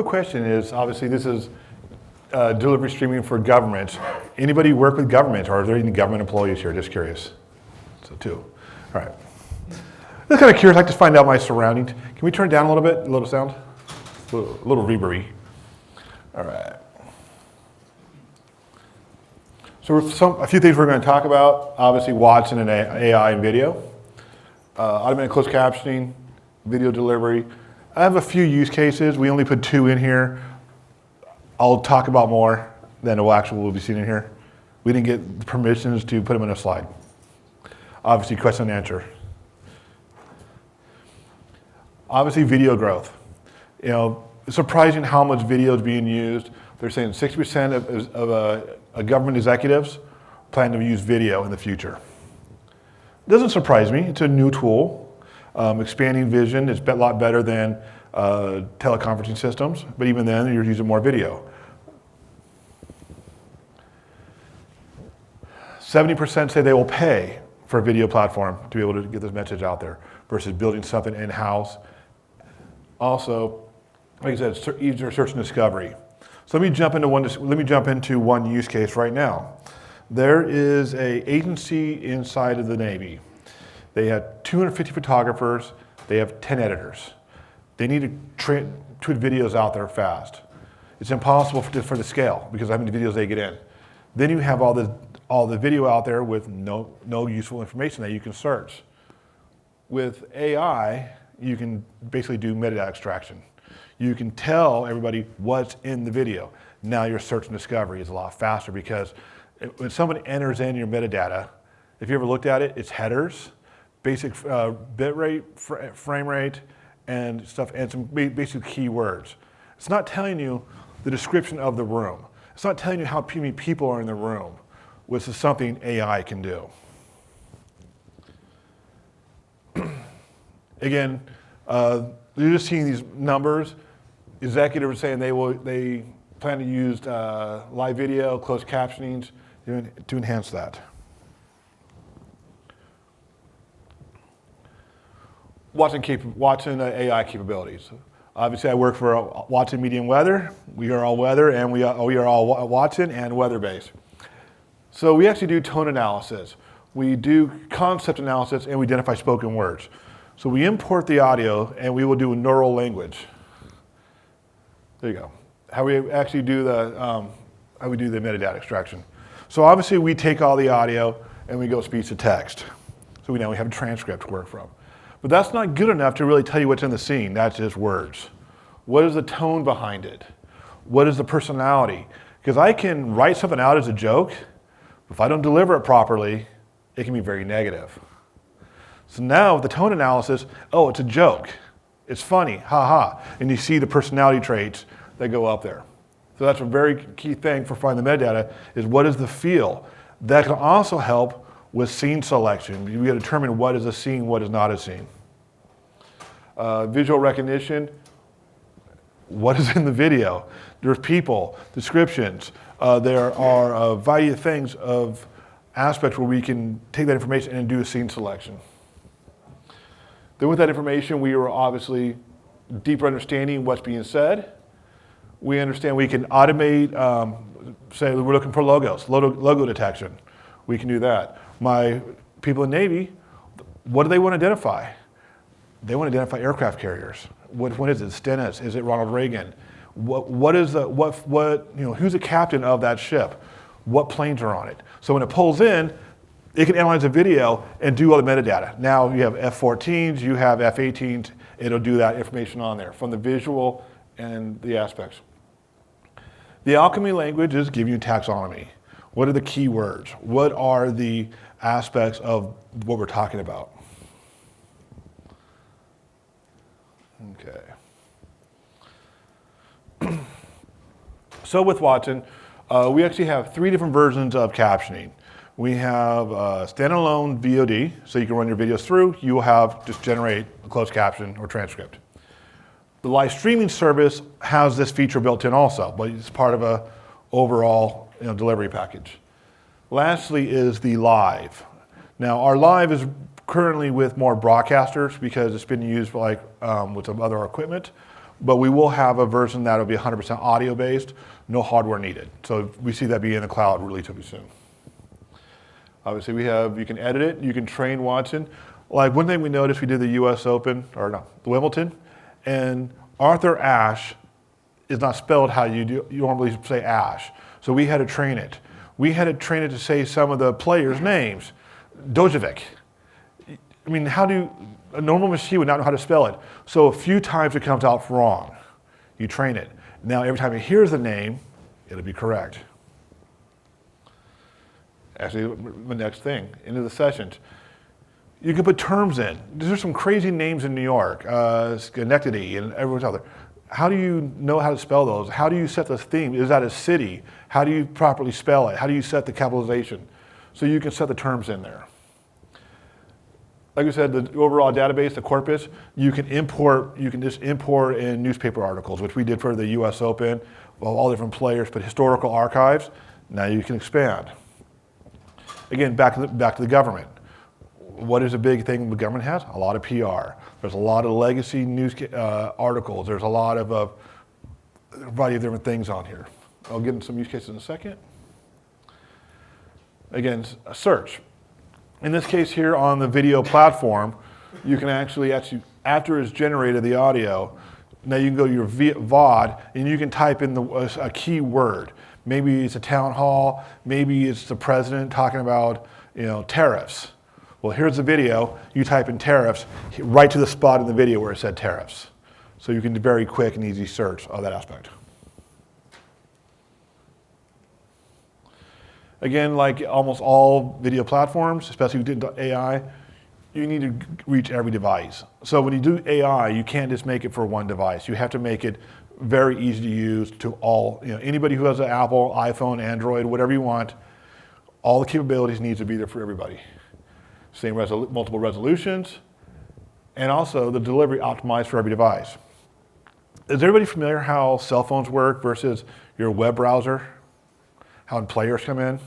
Quick question is, obviously this is delivery streaming for government. Anybody work with government, or are there any government employees here? Just curious. So 2. All right. I'm kind of curious. I'd like to find out my surroundings. Can we turn it down a little bit? A little sound? A little reverby. All right. So a few things we're going to talk about. Obviously Watson and AI and video. Automated closed captioning, video delivery. I have a few use cases. We only put 2 in here. I'll talk about more than we'll be seeing in here. We didn't get the permissions to put them in a slide. Obviously, question and answer. Obviously, video growth. It's surprising how much video is being used. They're saying 60% of government executives plan to use video in the future. It doesn't surprise me. It's a new tool. Expanding vision is a lot better than teleconferencing systems, but even then, you're using more video. 70% say they will pay for a video platform to be able to get this message out there versus building something in-house. Also, like I said, it's easier search and discovery. So let me jump into one use case right now. There is an agency inside of the Navy. They have 250 photographers. They have 10 editors. They need to put videos out there fast. It's impossible for the scale because of how many videos they get in. Then you have all the video out there with no useful information that you can search. With AI, you can basically do metadata extraction. You can tell everybody what's in the video. Now your search and discovery is a lot faster because when somebody enters in your metadata, if you ever looked at it, it's headers, basic bit rate, frame rate, and stuff, and some basic keywords. It's not telling you the description of the room. It's not telling you how many people are in the room, which is something AI can do. Again, you're just seeing these numbers. Executives are saying they plan to use live video, closed captionings to enhance that. Watson AI capabilities. Obviously, I work for Watson Medium Weather. We are all weather, and we are all Watson and weather-based. So we actually do tone analysis. We do concept analysis, and we identify spoken words. So we import the audio, and we will do neural language. There you go. How we actually do the metadata extraction. So obviously, we take all the audio, and we go speech to text. So now we have a transcript to work from. But that's not good enough to really tell you what's in the scene. That's just words. What is the tone behind it? What is the personality? Because I can write something out as a joke. If I don't deliver it properly, it can be very negative. So now with the tone analysis, oh, it's a joke. It's funny, ha. And you see the personality traits that go up there. So that's a very key thing for finding the metadata is what is the feel. That can also help with scene selection. We got to determine what is a scene, what is not a scene. Visual recognition, what is in the video? There's people, descriptions. There are a variety of things of aspects where we can take that information and do a scene selection. Then with that information, we are obviously deeper understanding what's being said. We understand we can automate, say we're looking for logos, logo detection. We can do that. My people in Navy, what do they want to identify? They want to identify aircraft carriers. What is it? Stennis? Is it Ronald Reagan? Who's the captain of that ship? What planes are on it? So when it pulls in, it can analyze the video and do all the metadata. Now you have F-14s, you have F-18s, it'll do that information on there from the visual and the aspects. The alchemy language is giving you taxonomy. What are the keywords? What are the aspects of what we're talking about? Okay. So with Watson, we actually have 3 different versions of captioning. We have standalone VOD, so you can run your videos through. You will have just generate a closed caption or transcript. The live streaming service has this feature built in also, but it's part of a overall delivery package. Lastly is the live. Now our live is currently with more broadcasters because it's been used with some other equipment, but we will have a version that will be 100% audio based, no hardware needed. So we see that be in the cloud relatively soon. Obviously you can edit it, you can train Watson. Like one thing we noticed, we did the US Open, or no, the Wimbledon, and Arthur Ashe is not spelled how you normally say Ashe. So we had to train it. We had to train it to say some of the players' names. Dojovic. I mean, a normal machine would not know how to spell it. So a few times it comes out wrong. You train it. Now every time it hears the name, it'll be correct. Actually, the next thing, into the sessions. You can put terms in. There's some crazy names in New York, Schenectady and everyone's out there. How do you know how to spell those? How do you set the theme? Is that a city? How do you properly spell it? How do you set the capitalization? So you can set the terms in there. Like I said, the overall database, the corpus, you can just import in newspaper articles, which we did for the US Open, all different players, but historical archives, now you can expand. Again, back to the government. What is a big thing the government has? A lot of PR. There's a lot of legacy news articles. There's a lot of a variety of different things on here. I'll get into some use cases in a second. Again, a search. In this case here on the video platform, you can actually after it's generated the audio, now you can go to your VOD and you can type in a key word. Maybe it's a town hall, maybe it's the president talking about tariffs. Well, here's the video, you type in tariffs, right to the spot in the video where it said tariffs. So you can do very quick and easy search of that aspect. Again, like almost all video platforms, especially with AI, you need to reach every device. So when you do AI, you can't just make it for one device. You have to make it very easy to use to all, anybody who has an Apple, iPhone, Android, whatever you want, all the capabilities need to be there for everybody. Same multiple resolutions, and also the delivery optimized for every device. Is everybody familiar how cell phones work versus your web browser? How players come in?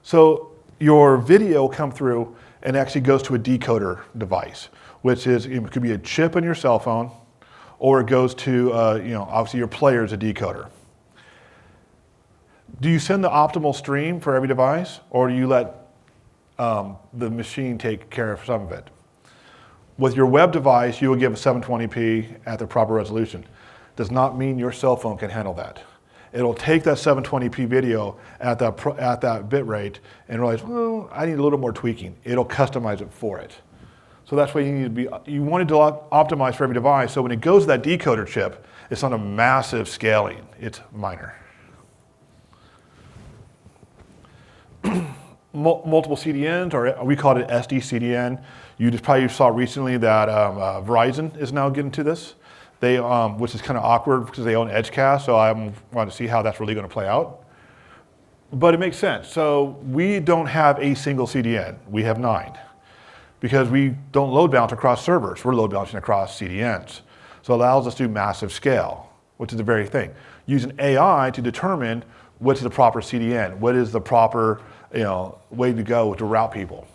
So your video will come through and actually goes to a decoder device, which it could be a chip on your cell phone, or it goes to obviously your player is a decoder. Do you send the optimal stream for every device, or do you let the machine take care of some of it? With your web device, you will give a 720p at the proper resolution. Does not mean your cell phone can handle that. It'll take that 720p video at that bit rate and realize, well, I need a little more tweaking. It'll customize it for it. So that's why you want to optimize for every device, so when it goes to that decoder chip, it's on a massive scaling. It's minor. Multiple CDNs, or we call it SD-CDN. You just probably saw recently that Verizon is now getting to this. They, which is kind of awkward because they own Edgecast, so I want to see how that's really going to play out. But it makes sense. So we don't have a single CDN. We have 9. Because we don't load balance across servers. We're load balancing across CDNs. So it allows us to do massive scale, which is the very thing. Using AI to determine what's the proper CDN, what is the proper way to go to route people.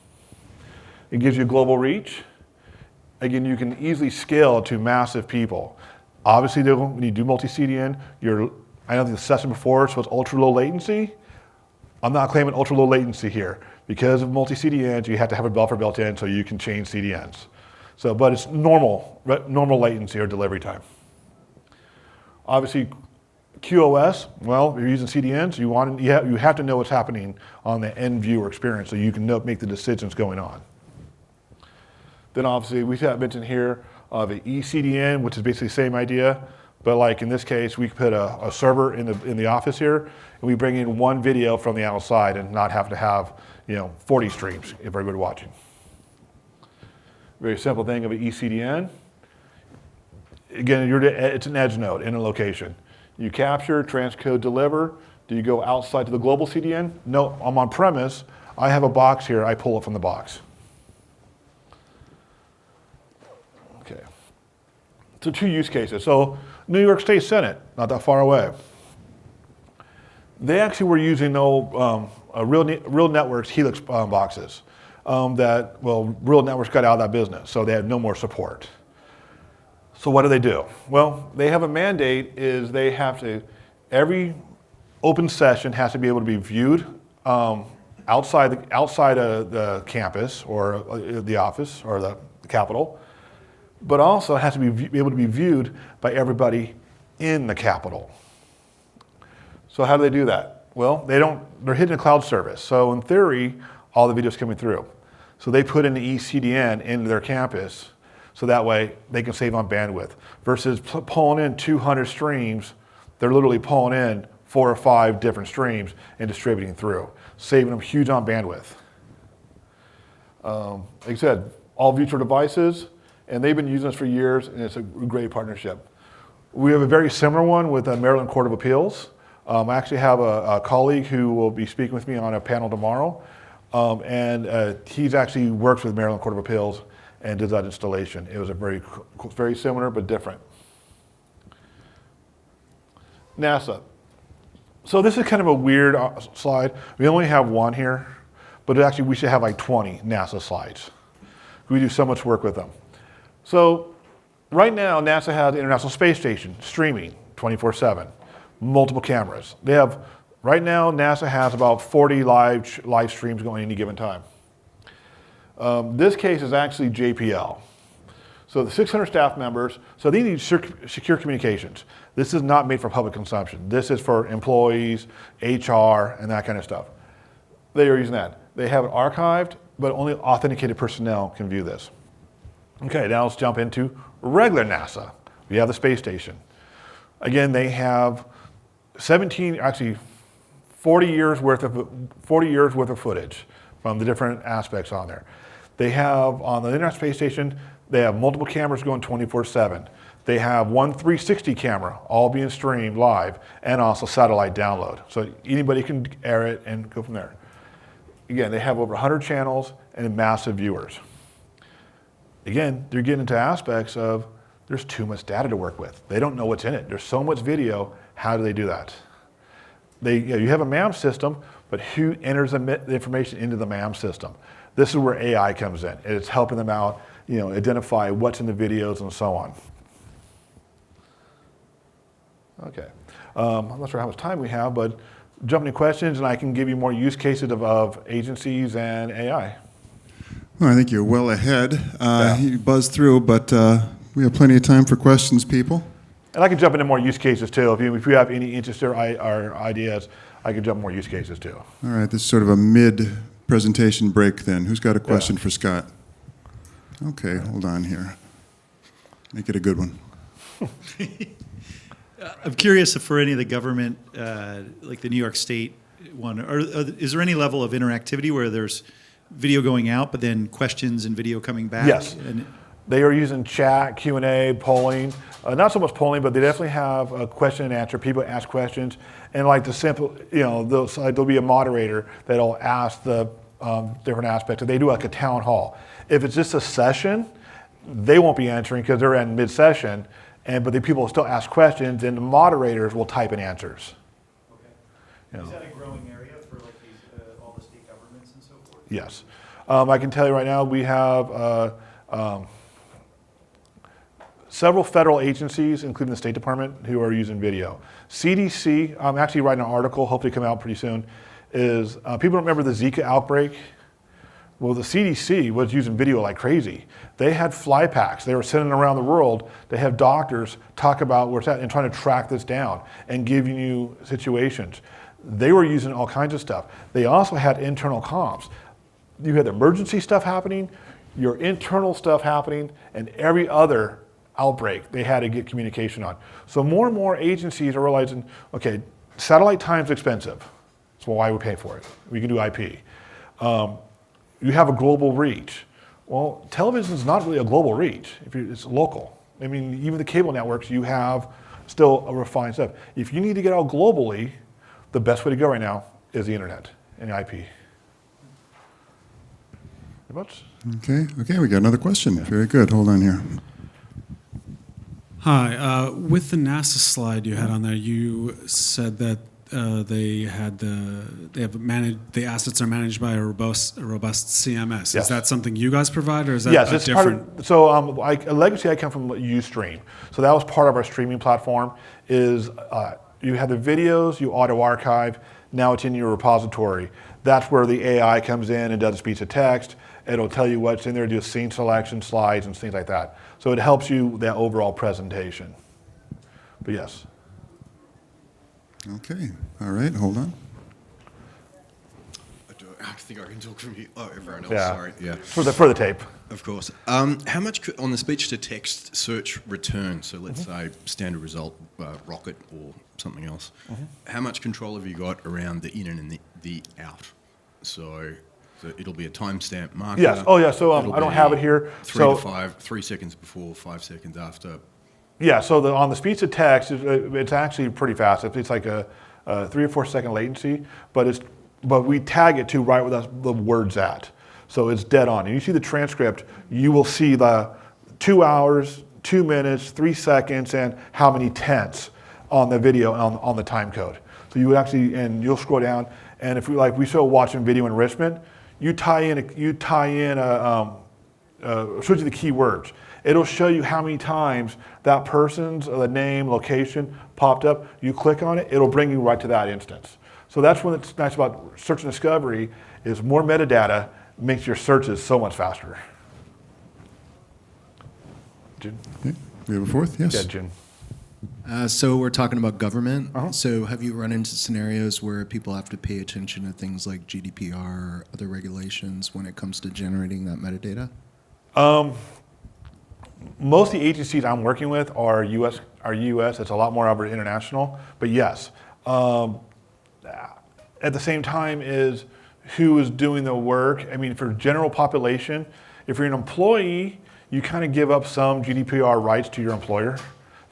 It gives you global reach. Again, you can easily scale to massive people. Obviously, when you do multi-CDN, I know the session before, so it's ultra low latency. I'm not claiming ultra low latency here. Because of multi-CDNs, you have to have a buffer built in so you can change CDNs. So, but it's normal latency or delivery time. Obviously, QoS, well, if you're using CDNs, you have to know what's happening on the end viewer experience so you can make the decisions going on. Then obviously, we have mentioned here of an ECDN, which is basically the same idea, but like in this case, we put a server in the office here, and we bring in one video from the outside and not have to have 40 streams if everybody watching. Very simple thing of an ECDN. Again, it's an edge node in a location. You capture, transcode, deliver. Do you go outside to the global CDN? No, I'm on premise. I have a box here. I pull it from the box. Okay. So 2 use cases. So New York State Senate, not that far away. They actually were using real networks Helix boxes real networks got out of that business, so they had no more support. So what do? Well, they have a mandate is they have to, every open session has to be able to be viewed outside of the campus or the office or the Capitol, but also has to be able to be viewed by everybody in the Capitol. So how do they do that? Well, they're hitting a cloud service. So in theory, all the video's coming through. So they put in the ECDN into their campus, so that way they can save on bandwidth. Versus pulling in 200 streams, they're literally pulling in 4 or 5 different streams and distributing through, saving them huge on bandwidth. Like I said, all virtual devices, and they've been using this for years, and it's a great partnership. We have a very similar one with the Maryland Court of Appeals. I actually have a colleague who will be speaking with me on a panel tomorrow, and he's actually works with Maryland Court of Appeals and did that installation. It was a very similar but different. NASA. So this is kind of a weird slide. We only have one here, but actually we should have like 20 NASA slides. We do so much work with them. So right now, NASA has the International Space Station streaming 24/7, multiple cameras. They have, right now, NASA has about 40 live streams going at any given time. This case is actually JPL. So the 600 staff members, so they need secure communications. This is not made for public consumption. This is for employees, HR, and that kind of stuff. They are using that. They have it archived, but only authenticated personnel can view this. Okay, now let's jump into regular NASA. We have the space station. Again, they have 40 years worth of footage from the different aspects on there. They have, on the International Space Station, they have multiple cameras going 24/7. They have one 360 camera, all being streamed live, and also satellite download. So anybody can air it and go from there. Again, they have over 100 channels and massive viewers. Again, they're getting into aspects of there's too much data to work with. They don't know what's in it. There's so much video. How do they do that? You have a MAM system, but who enters the information into the MAM system? This is where AI comes in, and it's helping them out, identify what's in the videos and so on. Okay, I'm not sure how much time we have, but jump into questions, and I can give you more use cases of agencies and AI. Well, I think you're well ahead. Yeah. You buzzed through, but we have plenty of time for questions, people. And I can jump into more use cases too. If you have any interest or ideas, I can jump more use cases too. All right, this is sort of a mid-presentation break then. Who's got a question for Scott? Okay, hold on here. Make it a good one. I'm curious if for any of the government, like the New York State one, is there any level of interactivity where there's video going out, but then questions and video coming back? Yes. They are using chat, Q&A, polling. Not so much polling, but they definitely have a question and answer. People ask questions, and like the simple, there'll be a moderator that'll ask the different aspects. They do like a town hall. If it's just a session, they won't be answering because they're in mid-session, but the people will still ask questions, and the moderators will type in answers. Okay. Is that a growing area for like all the state governments and so forth? Yes. I can tell you right now, we have several federal agencies, including the State Department, who are using video. CDC, I'm actually writing an article, hopefully come out pretty soon, is people don't remember the Zika outbreak. Well, the CDC was using video like crazy. They had fly packs. They were sending around the world. They have doctors talk about where it's at and trying to track this down and giving you situations. They were using all kinds of stuff. They also had internal comms. You had the emergency stuff happening, your internal stuff happening, and every other outbreak they had to get communication on. So more and more agencies are realizing, okay, satellite time's expensive. That's why we pay for it. We can do IP. You have a global reach. Well, television is not really a global reach. It's local. I mean, even the cable networks, you have still a refined stuff. If you need to get out globally, the best way to go right now is the internet and IP. Okay, we got another question. Yeah. Very good. Hold on here. Hi. With the NASA slide you had on there, you said that they have managed the assets are managed by a robust CMS. Yes. Is that something you guys provide, or is that Yes, a it's different? part of, so a legacy I come from Ustream. So that was part of our streaming platform is you have the videos, you auto archive, now it's in your repository. That's where the AI comes in and does speech to text. It'll tell you what's in there, do scene selection, slides, and things like that. So it helps you that overall presentation. But yes. Okay, all right, hold on. I think I can talk from here. Oh, everyone else, Yeah. sorry. Yeah, For the tape. of course. How much on the speech-to-text search return, so let's say standard result, Rocket or something else, how much control have you got around the in and the out? So it'll be a timestamp marker. Yes. Oh, yeah. So It'll I don't be have it here. 3 seconds before, 5 seconds after. Yeah, so on the speech to text, it's actually pretty fast. It's like a 3 or 4 second latency, but we tag it to right where the word's at. So it's dead on. And you see the transcript, you will see the 2 hours, 2 minutes, 3 seconds, and how many tenths on the video on the time code. So you would actually, and you'll scroll down, and if we still watching video enrichment, you tie in shows you the keywords. It'll show you how many times that person's the name, location popped up. You click on it, it'll bring you right to that instance. So that's what it's nice about search and discovery is more metadata makes your searches so much faster. Jim? Okay, we have a fourth, yes? Yeah, Jim. So we're talking about government. Uh-huh. So have you run into scenarios where people have to pay attention to things like GDPR or other regulations when it comes to generating that metadata? Most of the agencies I'm working with are US. It's a lot more over international, but yes. At the same time is who is doing the work. I mean, for general population, if you're an employee, you kind of give up some GDPR rights to your employer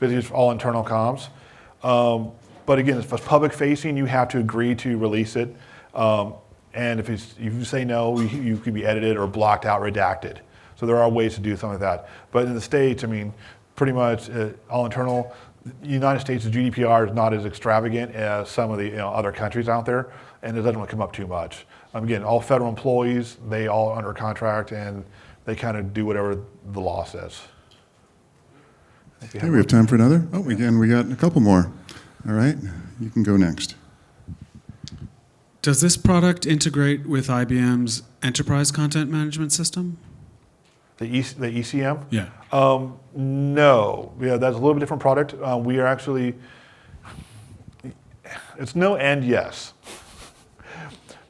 because it's all internal comms. But again, if it's public facing, you have to agree to release it. And if you say no, you could be edited or blocked out, redacted. So there are ways to do something like that. But in the States, I mean, pretty much all internal. The United States' GDPR is not as extravagant as some of the other countries out there, and it doesn't come up too much. Again, all federal employees, they all under contract, and they kind of do whatever the law says. Okay, we have time for another? Oh, we got a couple more. All right, you can go next. Does this product integrate with IBM's enterprise content management system? The ECM? Yeah. No. Yeah, that's a little bit different product. We are actually, it's no and yes.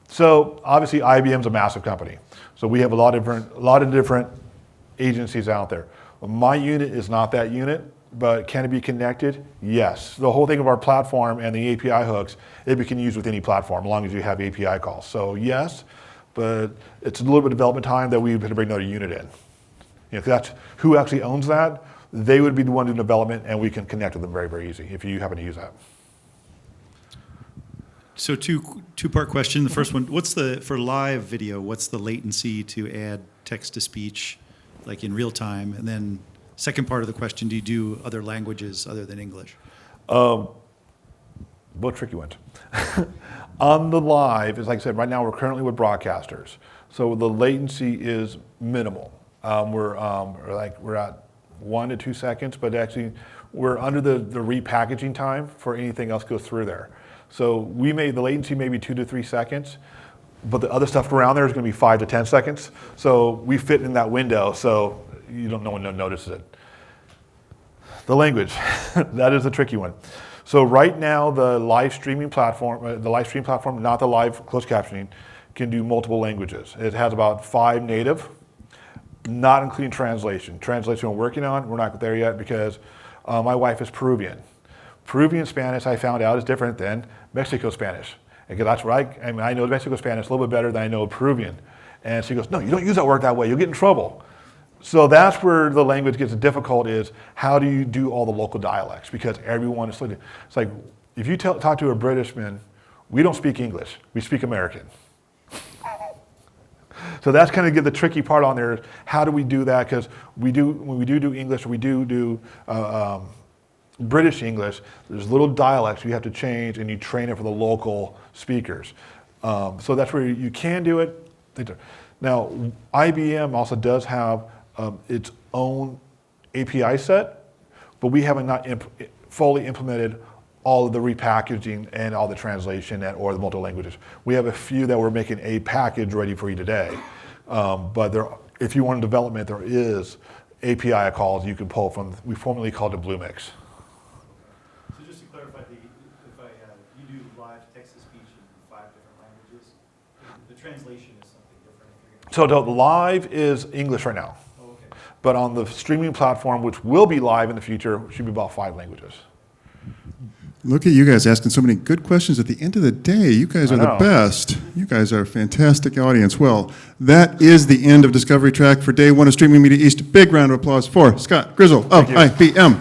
So obviously IBM's a massive company. So we have a lot of different agencies out there. My unit is not that unit, but can it be connected? Yes. The whole thing of our platform and the API hooks, it can be used with any platform as long as you have API calls. So yes, but it's a little bit of development time that we better bring another unit in. If that's who actually owns that, they would be the one doing development, and we can connect with them very, very easy if you happen to use that. So two-part question. The first one, for live video, what's the latency to add text to speech, like in real time? And then second part of the question, do you do other languages other than English? What tricky ones? On the live, as like I said, right now we're currently with broadcasters. So the latency is minimal. We're at 1 to 2 seconds, but actually we're under the repackaging time for anything else goes through there. So the latency maybe 2 to 3 seconds, but the other stuff around there is going to be 5 to 10 seconds. So we fit in that window, so no one notices it. The language, that is a tricky one. So right now the live stream platform, not the live closed captioning, can do multiple languages. It has about 5 native. Not including translation. Translation we're working on, we're not there yet because my wife is Peruvian. Peruvian Spanish, I found out, is different than Mexico Spanish. Because that's right, I know Mexico Spanish a little bit better than I know Peruvian. And she goes, no, you don't use that word that way, you'll get in trouble. So that's where the language gets difficult is how do you do all the local dialects? Because everyone is looking. It's like, if you talk to a Britishman, we don't speak English, we speak American. So that's kind of the tricky part on there is how do we do that? Because when we do English, we do British English, there's little dialects you have to change, and you train it for the local speakers. So that's where you can do it. Now, IBM also does have its own API set, but we haven't not fully implemented all of the repackaging and all the translation or the multiple languages. We have a few that we're making a package ready for you today. But if you want development, there is API calls you can pull from, we formerly called it Bluemix. So just to clarify, you do live text-to-speech in 5 different languages. The translation is something different. So the live is English right now. Oh, okay. But on the streaming platform, which will be live in the future, should be about 5 languages. Look at you guys asking so many good questions at the end of the day. You guys I are the know. best. You guys are a fantastic audience. Well, that is the end of Discovery Track for day 1 of Streaming Media East. Big round of applause for Scott Grizzle of you. IBM.